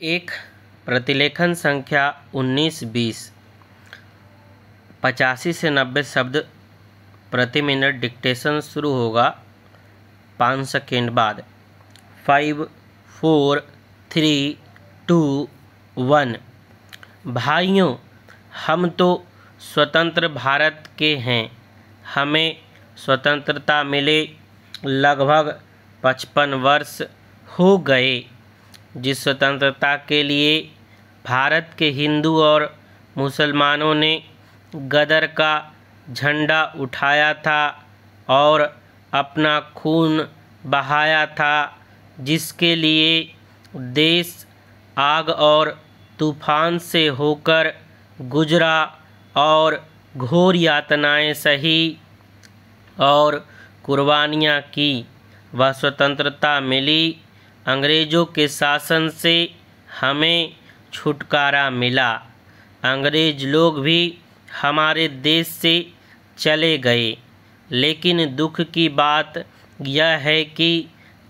एक प्रतिलेखन संख्या 19-20 85 से 90 शब्द प्रति मिनट डिक्टेशन शुरू होगा 5 सेकेंड बाद। 5 4 3 2 1। भाइयों, हम तो स्वतंत्र भारत के हैं। हमें स्वतंत्रता मिले लगभग 55 वर्ष हो गए। जिस स्वतंत्रता के लिए भारत के हिंदू और मुसलमानों ने गदर का झंडा उठाया था और अपना खून बहाया था, जिसके लिए देश आग और तूफान से होकर गुजरा और घोर यातनाएं सही और कुर्बानियाँ की, वह स्वतंत्रता मिली। अंग्रेज़ों के शासन से हमें छुटकारा मिला। अंग्रेज़ लोग भी हमारे देश से चले गए, लेकिन दुख की बात यह है कि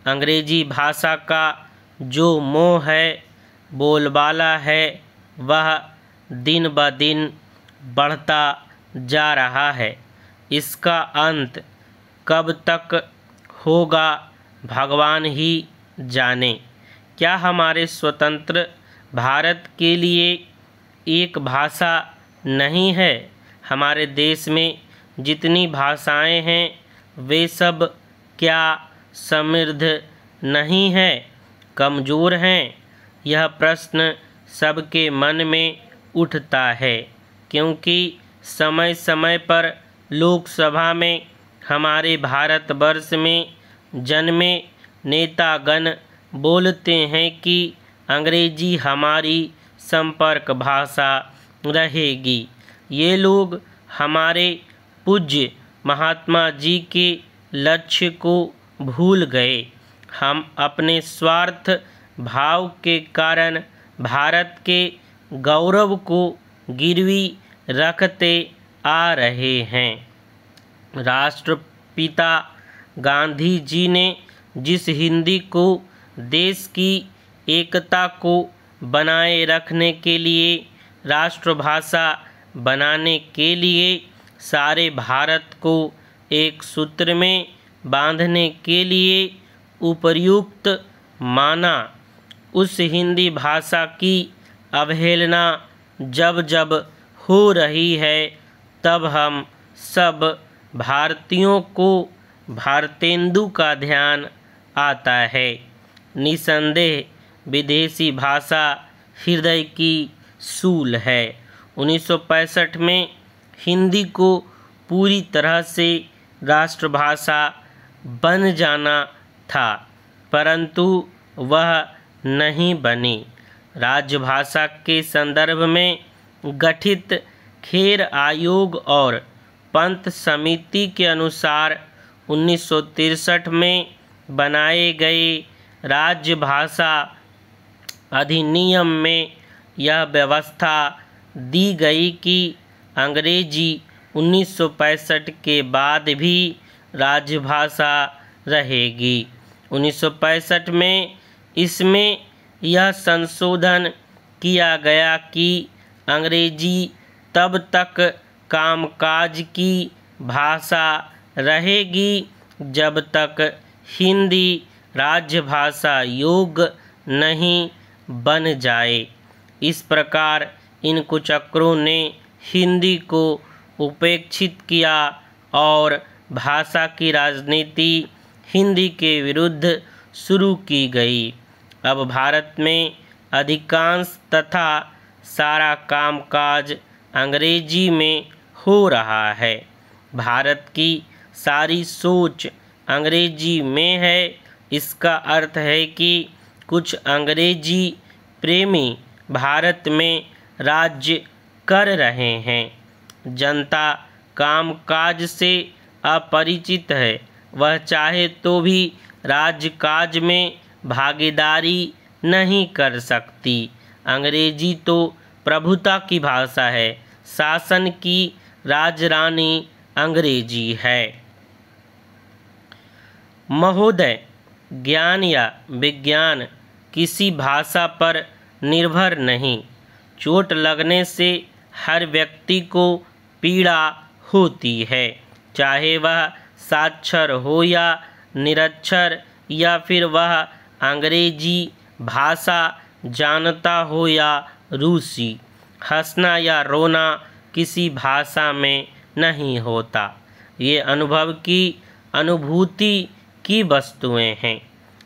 अंग्रेज़ी भाषा का जो मोह है, बोलबाला है, वह दिन ब दिन बढ़ता जा रहा है। इसका अंत कब तक होगा भगवान ही जाने। क्या हमारे स्वतंत्र भारत के लिए एक भाषा नहीं है? हमारे देश में जितनी भाषाएं हैं, वे सब क्या समृद्ध नहीं हैं, कमज़ोर हैं? यह प्रश्न सबके मन में उठता है, क्योंकि समय समय पर लोकसभा में हमारे भारतवर्ष में जन्मे नेतागण बोलते हैं कि अंग्रेजी हमारी संपर्क भाषा रहेगी। ये लोग हमारे पूज्य महात्मा जी के लक्ष्य को भूल गए। हम अपने स्वार्थ भाव के कारण भारत के गौरव को गिरवी रखते आ रहे हैं। राष्ट्रपिता गांधी जी ने जिस हिंदी को देश की एकता को बनाए रखने के लिए, राष्ट्रभाषा बनाने के लिए, सारे भारत को एक सूत्र में बांधने के लिए उपयुक्त माना, उस हिंदी भाषा की अवहेलना जब जब हो रही है, तब हम सब भारतीयों को भारतेंदु का ध्यान आता है। निसंदेह विदेशी भाषा हृदय की सूल है। 1965 में हिंदी को पूरी तरह से राष्ट्रभाषा बन जाना था, परंतु वह नहीं बनी। राजभाषा के संदर्भ में गठित खेर आयोग और पंत समिति के अनुसार 1963 में बनाए गए राजभाषा अधिनियम में यह व्यवस्था दी गई कि अंग्रेजी 1965 के बाद भी राजभाषा रहेगी। 1965 में इसमें यह संशोधन किया गया कि अंग्रेजी तब तक कामकाज की भाषा रहेगी जब तक हिंदी राजभाषा योग्य नहीं बन जाए। इस प्रकार इन कुचक्रों ने हिंदी को उपेक्षित किया और भाषा की राजनीति हिंदी के विरुद्ध शुरू की गई। अब भारत में अधिकांश तथा सारा कामकाज अंग्रेजी में हो रहा है। भारत की सारी सोच अंग्रेजी में है। इसका अर्थ है कि कुछ अंग्रेजी प्रेमी भारत में राज्य कर रहे हैं। जनता कामकाज से अपरिचित है। वह चाहे तो भी राजकाज में भागीदारी नहीं कर सकती। अंग्रेजी तो प्रभुता की भाषा है। शासन की राजरानी अंग्रेजी है। महोदय, ज्ञान या विज्ञान किसी भाषा पर निर्भर नहीं। चोट लगने से हर व्यक्ति को पीड़ा होती है, चाहे वह साक्षर हो या निरक्षर, या फिर वह अंग्रेजी भाषा जानता हो या रूसी। हंसना या रोना किसी भाषा में नहीं होता। ये अनुभव की अनुभूति की वस्तुएं हैं।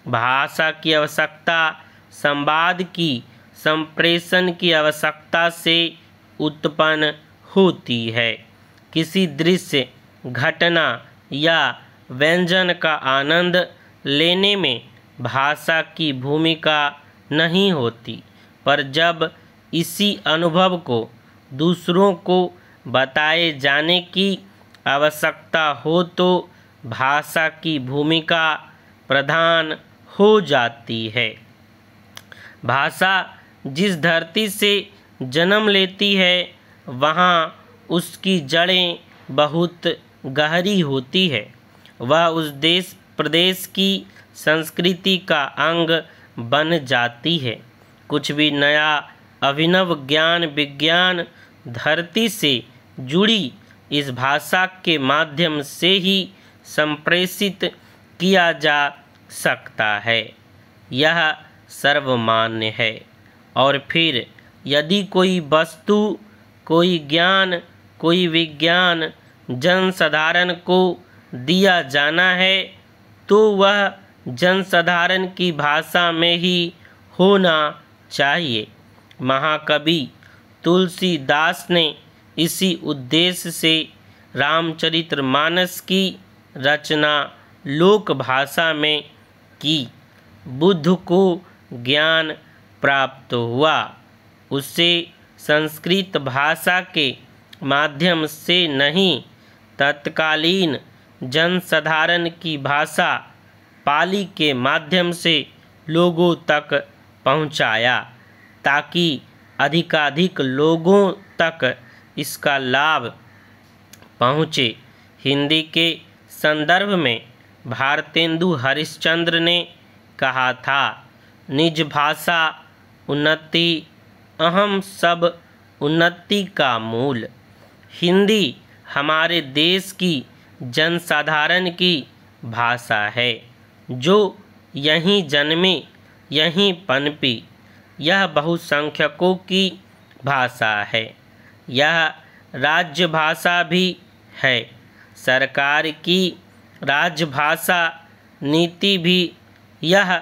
भाषा की आवश्यकता संवाद की संप्रेषण की आवश्यकता से उत्पन्न होती है। किसी दृश्य, घटना या व्यंजन का आनंद लेने में भाषा की भूमिका नहीं होती, पर जब इसी अनुभव को दूसरों को बताए जाने की आवश्यकता हो तो भाषा की भूमिका प्रधान हो जाती है। भाषा जिस धरती से जन्म लेती है वहाँ उसकी जड़ें बहुत गहरी होती है। वह उस देश प्रदेश की संस्कृति का अंग बन जाती है। कुछ भी नया अभिनव ज्ञान विज्ञान धरती से जुड़ी इस भाषा के माध्यम से ही संप्रेषित किया जा सकता है। यह सर्वमान्य है। और फिर यदि कोई वस्तु, कोई ज्ञान, कोई विज्ञान जनसाधारण को दिया जाना है तो वह जनसाधारण की भाषा में ही होना चाहिए। महाकवि तुलसीदास ने इसी उद्देश्य से रामचरितमानस की रचना लोक भाषा में की। बुद्ध को ज्ञान प्राप्त हुआ, उससे संस्कृत भाषा के माध्यम से नहीं, तत्कालीन जनसाधारण की भाषा पाली के माध्यम से लोगों तक पहुंचाया, ताकि अधिकाधिक लोगों तक इसका लाभ पहुँचे। हिंदी के संदर्भ में भारतेंदु हरिश्चंद्र ने कहा था, निज भाषा उन्नति अहम सब उन्नति का मूल। हिंदी हमारे देश की जनसाधारण की भाषा है, जो यहीं जन्मी, यहीं पनपी। यह बहुसंख्यकों की भाषा है। यह राजभाषा भी है। सरकार की राजभाषा नीति भी यह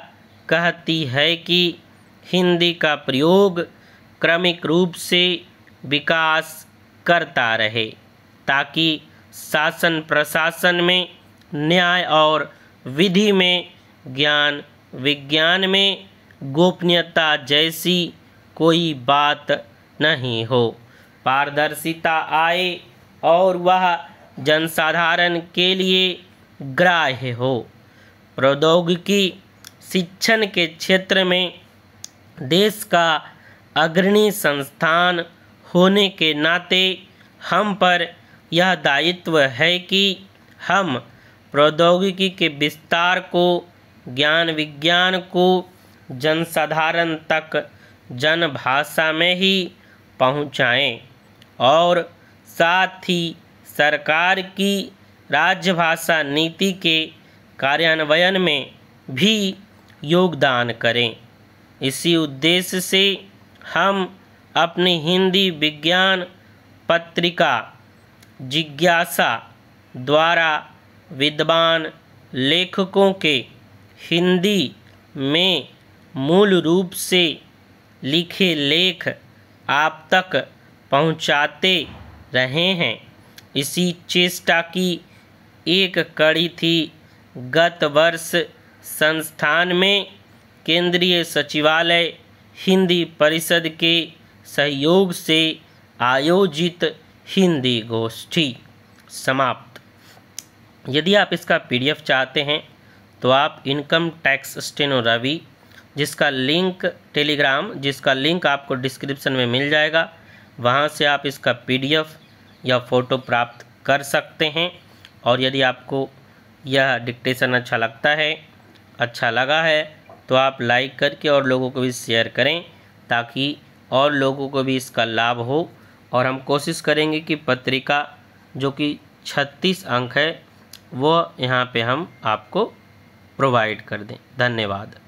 कहती है कि हिंदी का प्रयोग क्रमिक रूप से विकास करता रहे, ताकि शासन प्रशासन में, न्याय और विधि में, ज्ञान विज्ञान में गोपनीयता जैसी कोई बात नहीं हो। पारदर्शिता आए और वह जनसाधारण के लिए ग्राह्य हो। प्रौद्योगिकी शिक्षण के क्षेत्र में देश का अग्रणी संस्थान होने के नाते हम पर यह दायित्व है कि हम प्रौद्योगिकी के विस्तार को, ज्ञान विज्ञान को जनसाधारण तक जनभाषा में ही पहुँचाएं और साथ ही सरकार की राजभाषा नीति के कार्यान्वयन में भी योगदान करें। इसी उद्देश्य से हम अपनी हिंदी विज्ञान पत्रिका जिज्ञासा द्वारा विद्वान लेखकों के हिंदी में मूल रूप से लिखे लेख आप तक पहुंचाते रहे हैं। इसी चेष्टा की एक कड़ी थी गत वर्ष संस्थान में केंद्रीय सचिवालय हिंदी परिषद के सहयोग से आयोजित हिंदी गोष्ठी। समाप्त। यदि आप इसका PDF चाहते हैं तो आप इनकम टैक्स स्टेनो रवि, जिसका लिंक टेलीग्राम, जिसका लिंक आपको डिस्क्रिप्शन में मिल जाएगा, वहां से आप इसका PDF या फ़ोटो प्राप्त कर सकते हैं। और यदि आपको यह डिक्टेशन अच्छा लगता है, अच्छा लगा है, तो आप लाइक करके और लोगों को भी शेयर करें, ताकि और लोगों को भी इसका लाभ हो। और हम कोशिश करेंगे कि पत्रिका जो कि 36 अंक है वो यहाँ पे हम आपको प्रोवाइड कर दें। धन्यवाद।